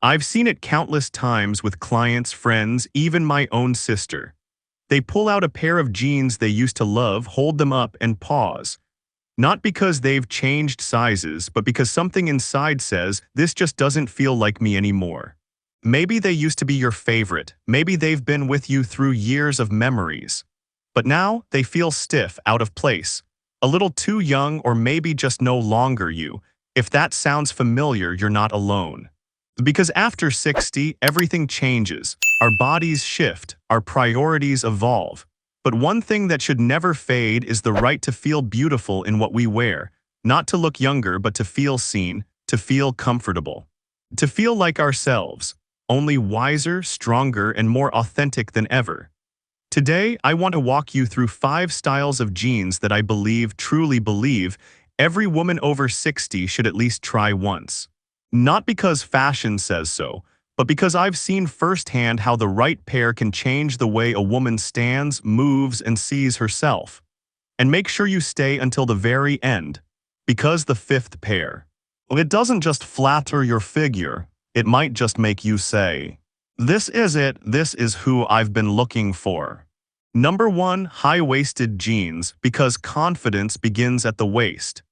I've seen it countless times with clients, friends, even my own sister. They pull out a pair of jeans they used to love, hold them up, and pause. Not because they've changed sizes, but because something inside says, this just doesn't feel like me anymore. Maybe they used to be your favorite. Maybe they've been with you through years of memories. But now they feel stiff, out of place. A little too young, or maybe just no longer you. If that sounds familiar, you're not alone. Because after 60, everything changes. Our bodies shift, our priorities evolve. But one thing that should never fade is the right to feel beautiful in what we wear. Not to look younger, but to feel seen, to feel comfortable. To feel like ourselves, only wiser, stronger, and more authentic than ever. Today, I want to walk you through 5 styles of jeans that I believe, truly believe, every woman over 60 should at least try once. Not because fashion says so, but because I've seen firsthand how the right pair can change the way a woman stands, moves, and sees herself. And make sure you stay until the very end, because the 5th pair. It doesn't just flatter your figure, it might just make you say, "This is it, this is who I've been looking for." Number 1, high-waisted jeans, because confidence begins at the waist.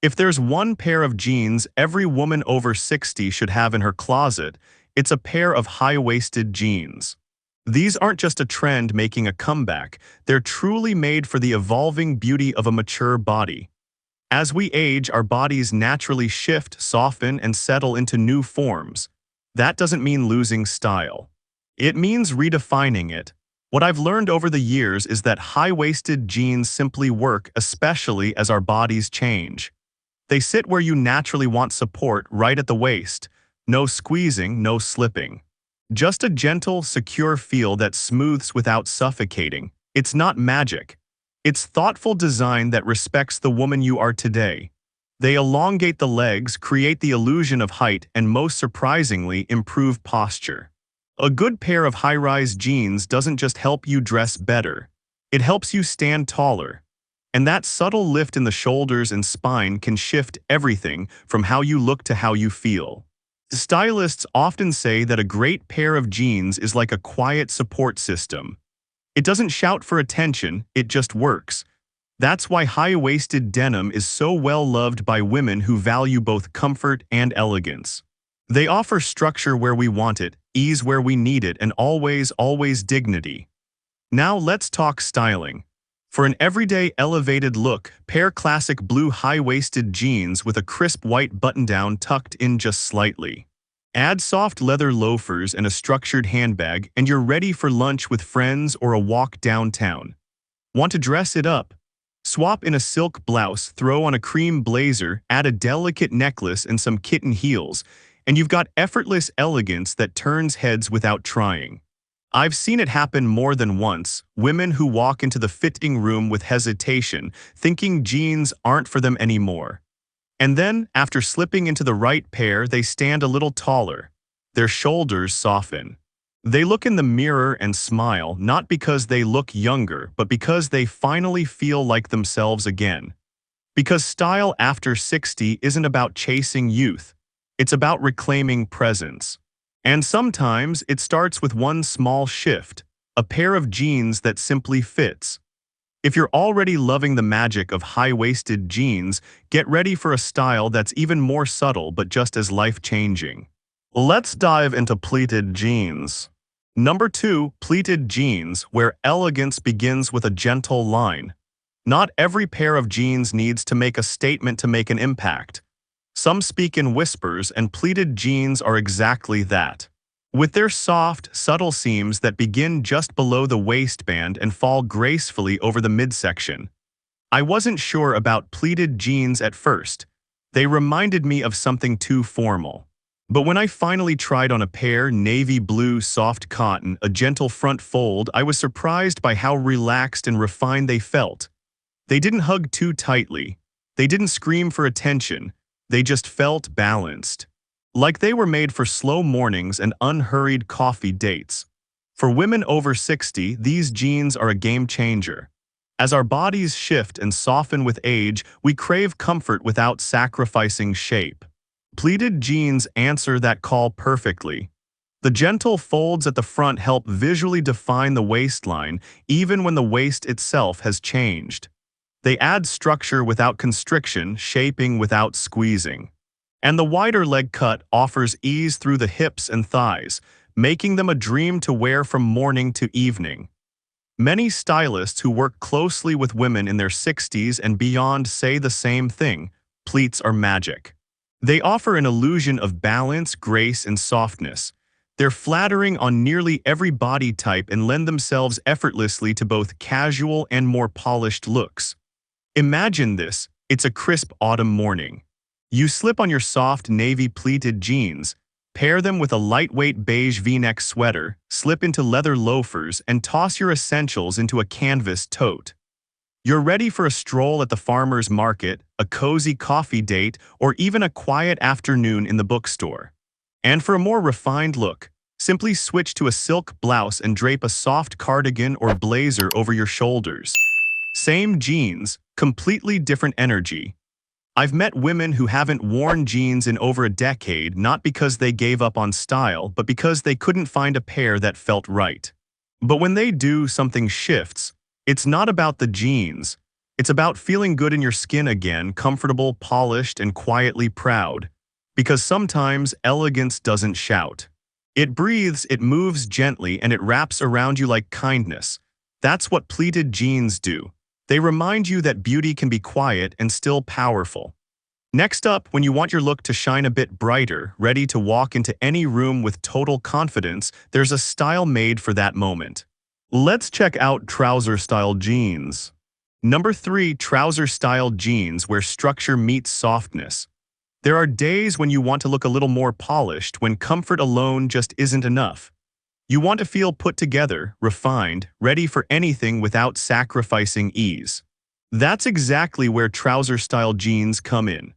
If there's one pair of jeans every woman over 60 should have in her closet, it's a pair of high-waisted jeans. These aren't just a trend making a comeback, they're truly made for the evolving beauty of a mature body. As we age, our bodies naturally shift, soften, and settle into new forms. That doesn't mean losing style. It means redefining it. What I've learned over the years is that high-waisted jeans simply work, especially as our bodies change. They sit where you naturally want support, right at the waist. No squeezing, no slipping. Just a gentle, secure feel that smooths without suffocating. It's not magic. It's thoughtful design that respects the woman you are today. They elongate the legs, create the illusion of height, and most surprisingly, improve posture. A good pair of high-rise jeans doesn't just help you dress better. It helps you stand taller. And that subtle lift in the shoulders and spine can shift everything from how you look to how you feel. Stylists often say that a great pair of jeans is like a quiet support system. It doesn't shout for attention, it just works. That's why high-waisted denim is so well loved by women who value both comfort and elegance. They offer structure where we want it, ease where we need it, and always, always dignity. Now let's talk styling. For an everyday elevated look, pair classic blue high-waisted jeans with a crisp white button-down tucked in just slightly. Add soft leather loafers and a structured handbag, and you're ready for lunch with friends or a walk downtown. Want to dress it up? Swap in a silk blouse, throw on a cream blazer, add a delicate necklace and some kitten heels, and you've got effortless elegance that turns heads without trying. I've seen it happen more than once, women who walk into the fitting room with hesitation, thinking jeans aren't for them anymore. And then, after slipping into the right pair, they stand a little taller. Their shoulders soften. They look in the mirror and smile, not because they look younger, but because they finally feel like themselves again. Because style after 60 isn't about chasing youth. It's about reclaiming presence. And sometimes it starts with one small shift, a pair of jeans that simply fits. If you're already loving the magic of high-waisted jeans, get ready for a style that's even more subtle but just as life-changing. Let's dive into pleated jeans. Number 2, pleated jeans, where elegance begins with a gentle line. Not every pair of jeans needs to make a statement to make an impact. Some speak in whispers, and pleated jeans are exactly that. With their soft, subtle seams that begin just below the waistband and fall gracefully over the midsection. I wasn't sure about pleated jeans at first. They reminded me of something too formal. But when I finally tried on a pair, navy blue soft cotton, a gentle front fold, I was surprised by how relaxed and refined they felt. They didn't hug too tightly. They didn't scream for attention. They just felt balanced. Like they were made for slow mornings and unhurried coffee dates. For women over 60, these jeans are a game changer. As our bodies shift and soften with age, we crave comfort without sacrificing shape. Pleated jeans answer that call perfectly. The gentle folds at the front help visually define the waistline, even when the waist itself has changed. They add structure without constriction, shaping without squeezing. And the wider leg cut offers ease through the hips and thighs, making them a dream to wear from morning to evening. Many stylists who work closely with women in their 60s and beyond say the same thing: pleats are magic. They offer an illusion of balance, grace, and softness. They're flattering on nearly every body type and lend themselves effortlessly to both casual and more polished looks. Imagine this: it's a crisp autumn morning. You slip on your soft navy pleated jeans, pair them with a lightweight beige V-neck sweater, slip into leather loafers, and toss your essentials into a canvas tote. You're ready for a stroll at the farmer's market, a cozy coffee date, or even a quiet afternoon in the bookstore. And for a more refined look, simply switch to a silk blouse and drape a soft cardigan or blazer over your shoulders. Same jeans, completely different energy. I've met women who haven't worn jeans in over a decade, not because they gave up on style, but because they couldn't find a pair that felt right. But when they do, something shifts. It's not about the jeans. It's about feeling good in your skin again, comfortable, polished, and quietly proud. Because sometimes elegance doesn't shout. It breathes, it moves gently, and it wraps around you like kindness. That's what pleated jeans do. They remind you that beauty can be quiet and still powerful. Next up, when you want your look to shine a bit brighter, ready to walk into any room with total confidence, there's a style made for that moment. Let's check out trouser-style jeans. Number 3, trouser-style jeans, where structure meets softness. There are days when you want to look a little more polished, when comfort alone just isn't enough. You want to feel put together, refined, ready for anything without sacrificing ease. That's exactly where trouser-style jeans come in.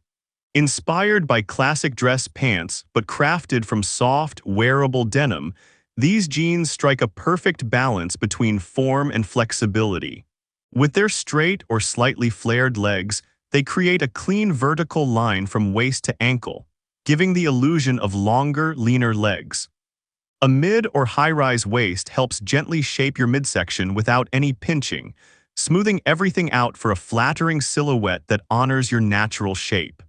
Inspired by classic dress pants, but crafted from soft, wearable denim, these jeans strike a perfect balance between form and flexibility. With their straight or slightly flared legs, they create a clean vertical line from waist to ankle, giving the illusion of longer, leaner legs. A mid or high-rise waist helps gently shape your midsection without any pinching, smoothing everything out for a flattering silhouette that honors your natural shape.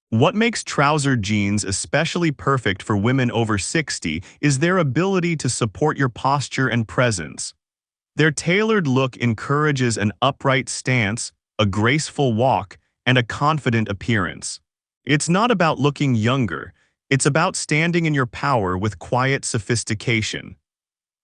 What makes trouser jeans especially perfect for women over 60 is their ability to support your posture and presence. Their tailored look encourages an upright stance, a graceful walk, and a confident appearance. It's not about looking younger. It's about standing in your power with quiet sophistication.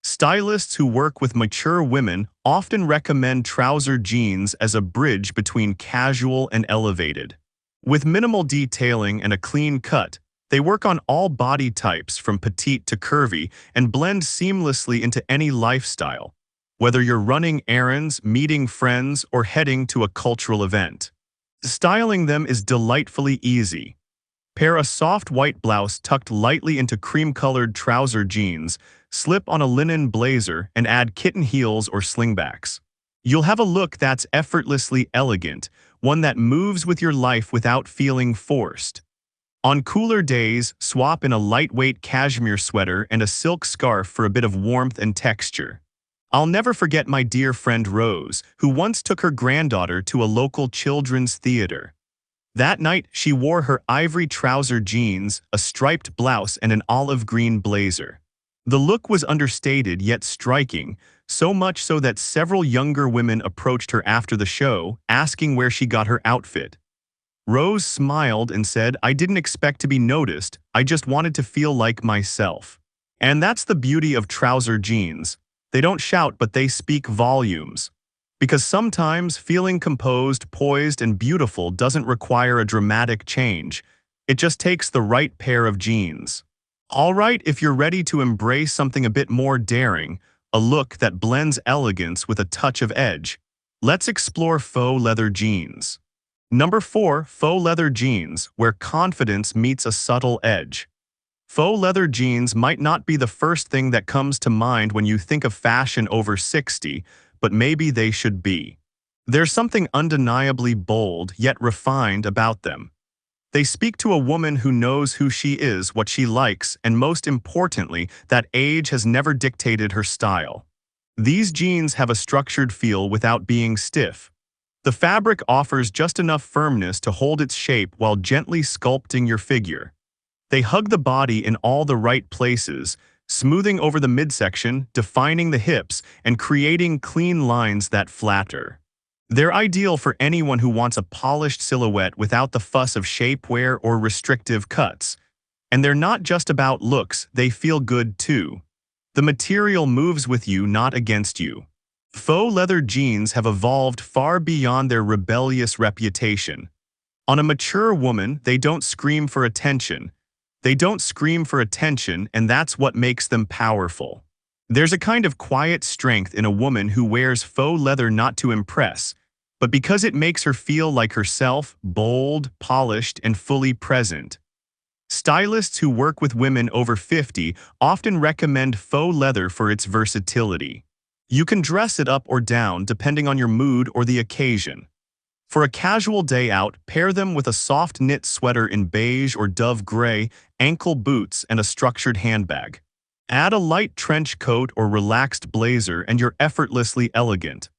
Stylists who work with mature women often recommend trouser jeans as a bridge between casual and elevated. With minimal detailing and a clean cut, they work on all body types from petite to curvy and blend seamlessly into any lifestyle, whether you're running errands, meeting friends, or heading to a cultural event. Styling them is delightfully easy. Pair a soft white blouse tucked lightly into cream-colored trouser jeans, slip on a linen blazer, and add kitten heels or slingbacks. You'll have a look that's effortlessly elegant, one that moves with your life without feeling forced. On cooler days, swap in a lightweight cashmere sweater and a silk scarf for a bit of warmth and texture. I'll never forget my dear friend Rose, who once took her granddaughter to a local children's theater. That night, she wore her ivory trouser jeans, a striped blouse, and an olive green blazer. The look was understated yet striking, so much so that several younger women approached her after the show, asking where she got her outfit. Rose smiled and said, "I didn't expect to be noticed, I just wanted to feel like myself." And that's the beauty of trouser jeans. They don't shout, but they speak volumes. Because sometimes feeling composed, poised, and beautiful doesn't require a dramatic change. It just takes the right pair of jeans. All right, if you're ready to embrace something a bit more daring, a look that blends elegance with a touch of edge, let's explore faux leather jeans. Number 4, faux leather jeans, where confidence meets a subtle edge. Faux leather jeans might not be the first thing that comes to mind when you think of fashion over 60, but maybe they should be. There's something undeniably bold yet refined about them. They speak to a woman who knows who she is, what she likes, and most importantly, that age has never dictated her style. These jeans have a structured feel without being stiff. The fabric offers just enough firmness to hold its shape while gently sculpting your figure. They hug the body in all the right places, smoothing over the midsection, defining the hips, and creating clean lines that flatter. They're ideal for anyone who wants a polished silhouette without the fuss of shapewear or restrictive cuts. And they're not just about looks, they feel good too. The material moves with you, not against you. Faux leather jeans have evolved far beyond their rebellious reputation. On a mature woman, they don't scream for attention. And that's what makes them powerful. There's a kind of quiet strength in a woman who wears faux leather not to impress, but because it makes her feel like herself, bold, polished, and fully present. Stylists who work with women over 50 often recommend faux leather for its versatility. You can dress it up or down depending on your mood or the occasion. For a casual day out, pair them with a soft knit sweater in beige or dove gray, ankle boots, and a structured handbag. Add a light trench coat or relaxed blazer and you're effortlessly elegant.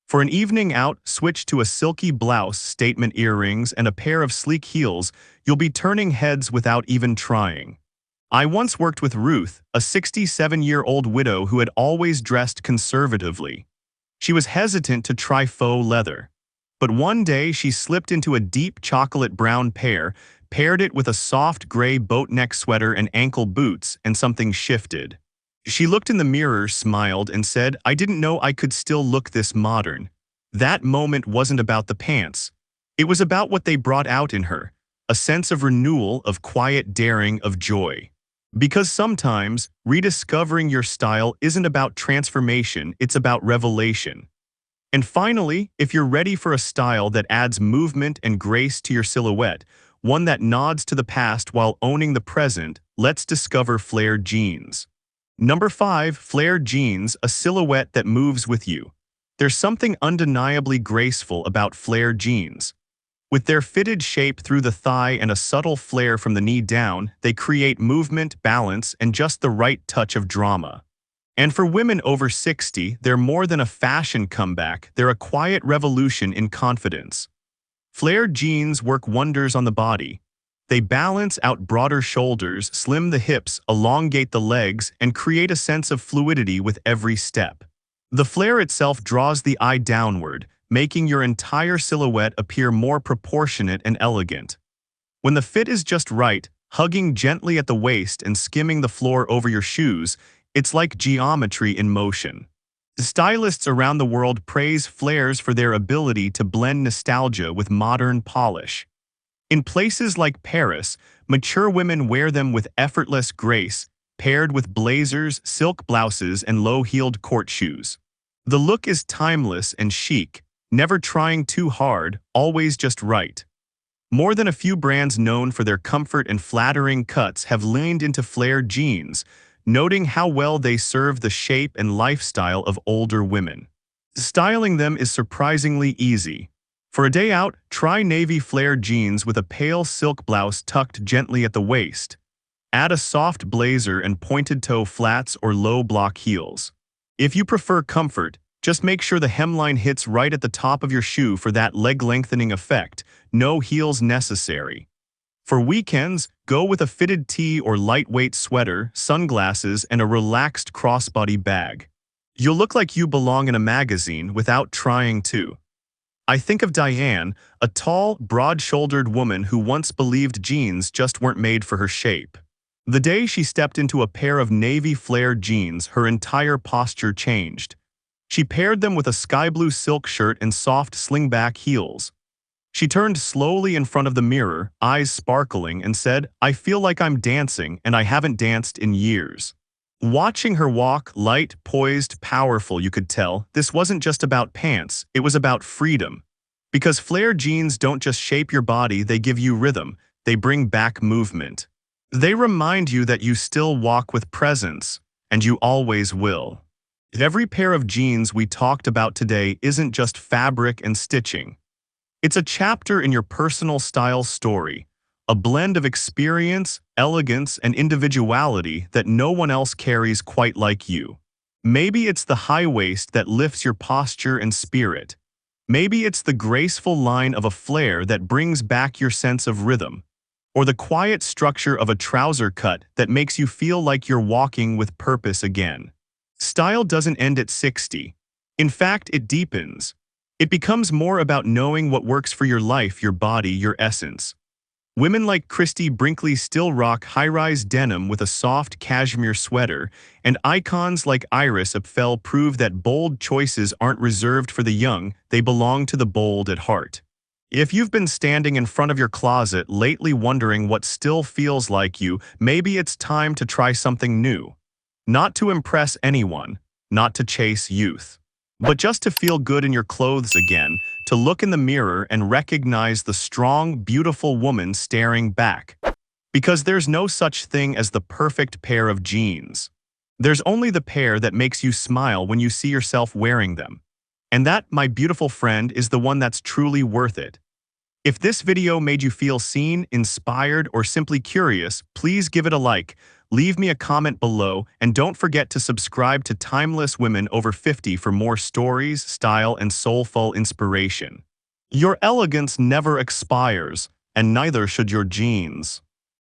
For an evening out, switch to a silky blouse, statement earrings, and a pair of sleek heels. You'll be turning heads without even trying. I once worked with Ruth, a 67-year-old widow who had always dressed conservatively. She was hesitant to try faux leather. But one day she slipped into a deep chocolate brown pair, paired it with a soft gray boat-neck sweater and ankle boots, and something shifted. She looked in the mirror, smiled, and said, "I didn't know I could still look this modern." That moment wasn't about the pants. It was about what they brought out in her, a sense of renewal, of quiet daring, of joy. Because sometimes, rediscovering your style isn't about transformation, it's about revelation. And finally, if you're ready for a style that adds movement and grace to your silhouette, one that nods to the past while owning the present, let's discover flared jeans. Number 5, flared jeans, a silhouette that moves with you. There's something undeniably graceful about flared jeans. With their fitted shape through the thigh and a subtle flare from the knee down, they create movement, balance, and just the right touch of drama. And for women over 60, they're more than a fashion comeback, they're a quiet revolution in confidence. Flared jeans work wonders on the body. They balance out broader shoulders, slim the hips, elongate the legs, and create a sense of fluidity with every step. The flare itself draws the eye downward, making your entire silhouette appear more proportionate and elegant. When the fit is just right, hugging gently at the waist and skimming the floor over your shoes, it's like geometry in motion. Stylists around the world praise flares for their ability to blend nostalgia with modern polish. In places like Paris, mature women wear them with effortless grace, paired with blazers, silk blouses, and low-heeled court shoes. The look is timeless and chic, never trying too hard, always just right. More than a few brands known for their comfort and flattering cuts have leaned into flared jeans, noting how well they serve the shape and lifestyle of older women. Styling them is surprisingly easy. For a day out, try navy flared jeans with a pale silk blouse tucked gently at the waist. Add a soft blazer and pointed toe flats or low block heels. If you prefer comfort, just make sure the hemline hits right at the top of your shoe for that leg-lengthening effect. No heels necessary. For weekends, go with a fitted tee or lightweight sweater, sunglasses, and a relaxed crossbody bag. You'll look like you belong in a magazine without trying to. I think of Diane, a tall, broad-shouldered woman who once believed jeans just weren't made for her shape. The day she stepped into a pair of navy flared jeans, her entire posture changed. She paired them with a sky-blue silk shirt and soft slingback heels. She turned slowly in front of the mirror, eyes sparkling, and said, "I feel like I'm dancing, and I haven't danced in years." Watching her walk, light, poised, powerful, you could tell, this wasn't just about pants, it was about freedom. Because flared jeans don't just shape your body, they give you rhythm, they bring back movement. They remind you that you still walk with presence, and you always will. Every pair of jeans we talked about today isn't just fabric and stitching. It's a chapter in your personal style story, a blend of experience, elegance, and individuality that no one else carries quite like you. Maybe it's the high waist that lifts your posture and spirit. Maybe it's the graceful line of a flare that brings back your sense of rhythm. Or the quiet structure of a trouser cut that makes you feel like you're walking with purpose again. Style doesn't end at 60. In fact, it deepens. It becomes more about knowing what works for your life, your body, your essence. Women like Christy Brinkley still rock high-rise denim with a soft cashmere sweater, and icons like Iris Apfel prove that bold choices aren't reserved for the young, they belong to the bold at heart. If you've been standing in front of your closet lately wondering what still feels like you, maybe it's time to try something new. Not to impress anyone, not to chase youth, but just to feel good in your clothes again, to look in the mirror and recognize the strong, beautiful woman staring back. Because there's no such thing as the perfect pair of jeans. There's only the pair that makes you smile when you see yourself wearing them. And that, my beautiful friend, is the one that's truly worth it. If this video made you feel seen, inspired, or simply curious, please give it a like, leave me a comment below, and don't forget to subscribe to Timeless Women Over 50 for more stories, style, and soulful inspiration. Your elegance never expires, and neither should your jeans.